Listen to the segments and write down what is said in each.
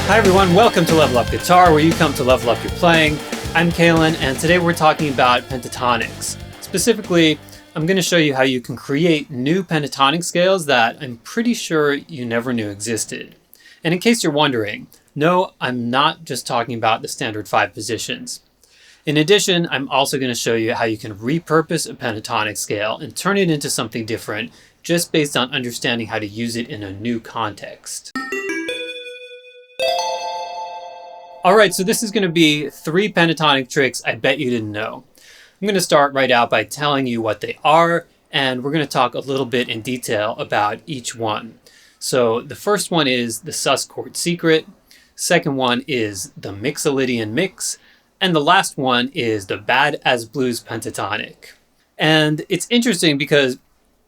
Hi everyone, welcome to Level Up Guitar, where you come to level up your playing. I'm Kalen, and today we're talking about pentatonics. Specifically, I'm going to show you how you can create new pentatonic scales that I'm pretty sure you never knew existed. And in case you're wondering, no, I'm not just talking about the standard 5 positions. In addition, I'm also going to show you how you can repurpose a pentatonic scale and turn it into something different just based on understanding how to use it in a new context. Alright, so this is going to be 3 pentatonic tricks I bet you didn't know. I'm going to start right out by telling you what they are, and we're going to talk a little bit in detail about each one. So the first one is the sus chord secret, second one is the Mixolydian mix, and the last one is the bad as blues pentatonic. And it's interesting because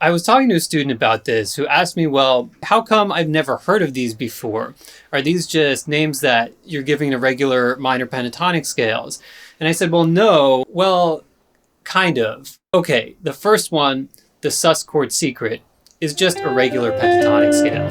I was talking to a student about this who asked me, well, how come I've never heard of these before? Are these just names that you're giving to regular minor pentatonic scales? And I said, well, no, well, kind of. Okay, the first one, the sus chord secret, is just a regular pentatonic scale.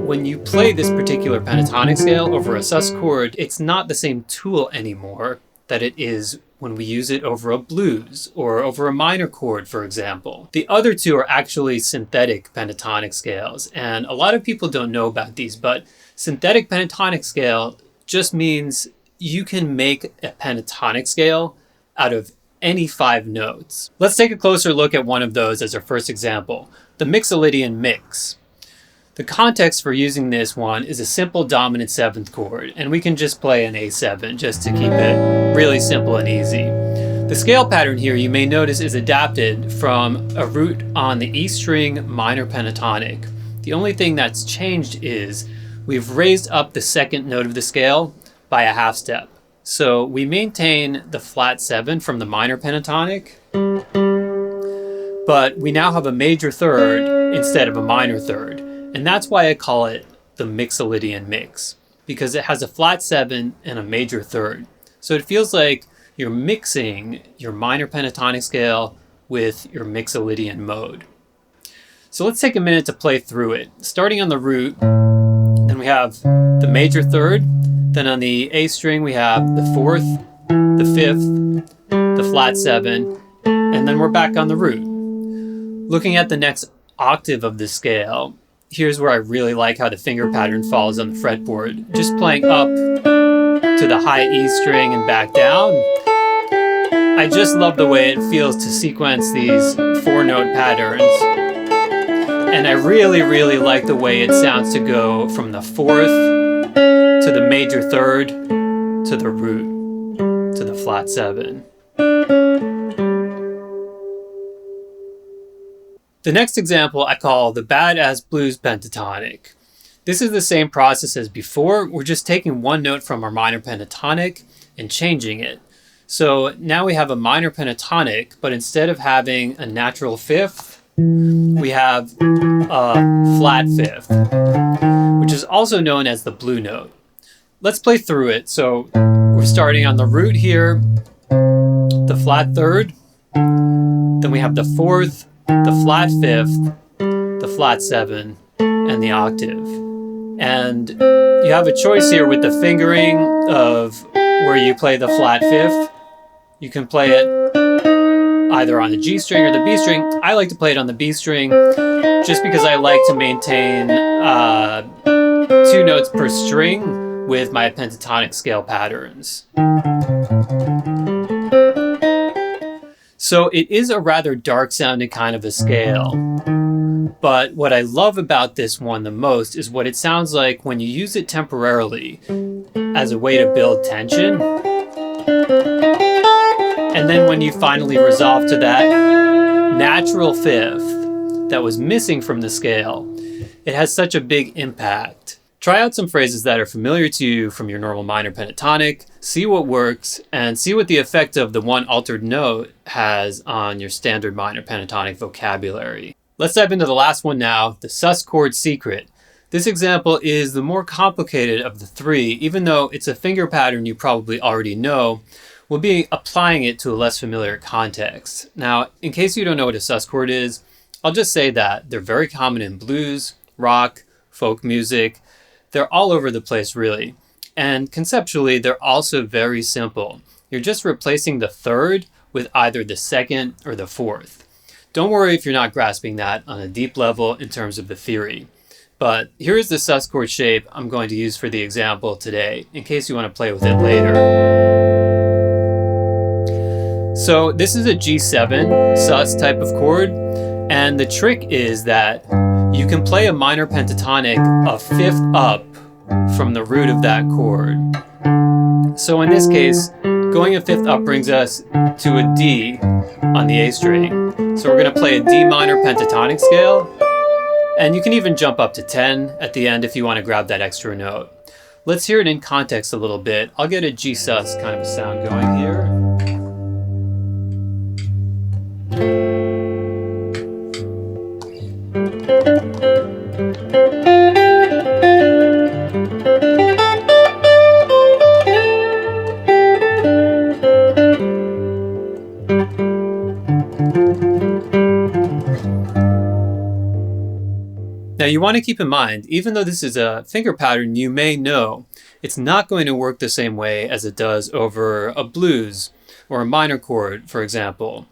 When you play this particular pentatonic scale over a sus chord, it's not the same tool anymore that it is when we use it over a blues or over a minor chord, for example. The other two are actually synthetic pentatonic scales, and a lot of people don't know about these, but synthetic pentatonic scale just means you can make a pentatonic scale out of any 5 notes. Let's take a closer look at one of those as our first example, the Mixolydian mix. The context for using this one is a simple dominant 7th chord, and we can just play an A7 just to keep it really simple and easy. The scale pattern here, you may notice, is adapted from a root on the E string minor pentatonic. The only thing that's changed is we've raised up the second note of the scale by a half step. So we maintain the flat 7 from the minor pentatonic, but we now have a major third instead of a minor third. And that's why I call it the Mixolydian mix, because it has a flat 7 and a major third. So it feels like you're mixing your minor pentatonic scale with your Mixolydian mode. So let's take a minute to play through it. Starting on the root, then we have the major third. Then on the A string, we have the 4th, the 5th, the flat 7, and then we're back on the root. Looking at the next octave of the scale, here's where I really like how the finger pattern falls on the fretboard. Just playing up to the high E string and back down. I just love the way it feels to sequence these 4-note patterns. And I really, really like the way it sounds to go from the 4th to the major third to the root to the flat 7. The next example I call the bad as blues pentatonic. This is the same process as before. We're just taking one note from our minor pentatonic and changing it. So now we have a minor pentatonic, but instead of having a natural 5th, we have a flat 5th, which is also known as the blue note. Let's play through it. So we're starting on the root here, the flat 3rd, then we have the 4th, the flat 5th, the flat 7, and the octave. And you have a choice here with the fingering of where you play the flat 5th. You can play it either on the G string or the B string. I like to play it on the B string just because I like to maintain 2 notes per string with my pentatonic scale patterns. So it is a rather dark sounding kind of a scale, but what I love about this one the most is what it sounds like when you use it temporarily as a way to build tension. And then when you finally resolve to that natural 5th that was missing from the scale, it has such a big impact. Try out some phrases that are familiar to you from your normal minor pentatonic, see what works, and see what the effect of the one altered note has on your standard minor pentatonic vocabulary. Let's dive into the last one now, the sus chord secret. This example is the more complicated of the 3, even though it's a finger pattern you probably already know. We'll be applying it to a less familiar context. Now, in case you don't know what a sus chord is, I'll just say that they're very common in blues, rock, folk music. They're all over the place, really. And conceptually, they're also very simple. You're just replacing the third with either the second or the fourth. Don't worry if you're not grasping that on a deep level in terms of the theory. But here is the sus chord shape I'm going to use for the example today, in case you want to play with it later. So this is a G7 sus type of chord, and the trick is that you can play a minor pentatonic a fifth up from the root of that chord. So in this case, going a fifth up brings us to a D on the A string. So we're going to play a D minor pentatonic scale, and you can even jump up to 10 at the end if you want to grab that extra note. Let's hear it in context a little bit. I'll get a G sus kind of a sound going here. Now you want to keep in mind, even though this is a finger pattern you may know, it's not going to work the same way as it does over a blues or a minor chord, for example.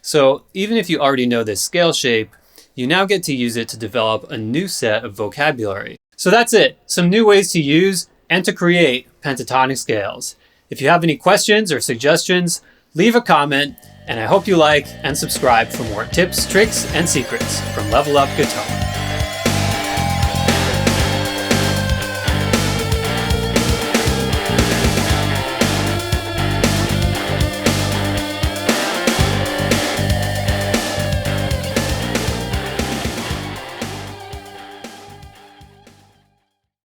So even if you already know this scale shape, you now get to use it to develop a new set of vocabulary. So that's it, some new ways to use and to create pentatonic scales. If you have any questions or suggestions, leave a comment, and I hope you like and subscribe for more tips, tricks, and secrets from Level Up Guitar.